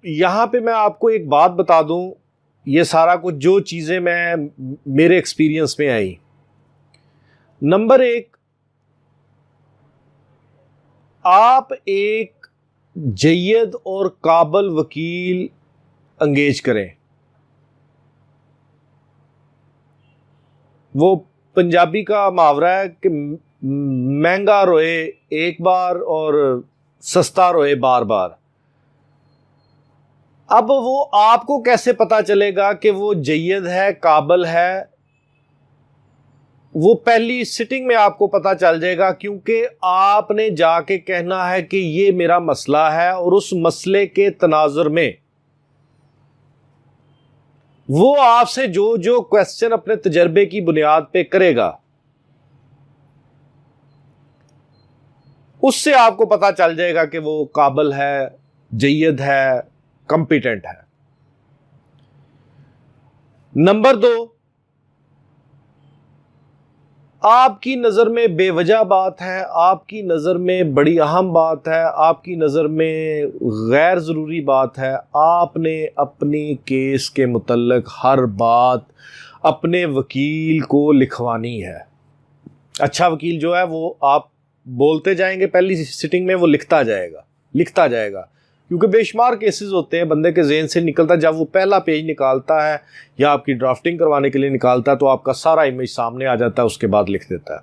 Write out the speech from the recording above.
यहाँ पे मैं आपको एक बात बता दूं, ये सारा कुछ जो चीज़ें मेरे एक्सपीरियंस में आई। नंबर एक, आप एक जय्यद और काबिल वकील एंगेज करें। वो पंजाबी का मुहावरा है कि महंगा रोए एक बार और सस्ता रोए बार बार। अब वो आपको कैसे पता चलेगा कि वो जय्यद है, काबिल है? वो पहली सिटिंग में आपको पता चल जाएगा, क्योंकि आपने जाके कहना है कि ये मेरा मसला है, और उस मसले के तनाजुर में वो आपसे जो जो क्वेश्चन अपने तजर्बे की बुनियाद पे करेगा, उससे आपको पता चल जाएगा कि वो काबिल है, जय्यद है, कॉम्पिटेंट है। नंबर दो, आपकी नज़र में बेवजह बात है, आपकी नज़र में बड़ी अहम बात है, आपकी नज़र में गैर ज़रूरी बात है, आपने अपनी केस के मुतल्लिक हर बात अपने वकील को लिखवानी है। अच्छा वकील जो है वो आप बोलते जाएंगे, पहली सिटिंग में वो लिखता जाएगा, क्योंकि बेशुमार केसेस होते हैं बंदे के जहन से निकलता। जब वो पहला पेज निकालता है या आपकी ड्राफ्टिंग करवाने के लिए निकालता है, तो आपका सारा इमेज सामने आ जाता है, उसके बाद लिख देता है।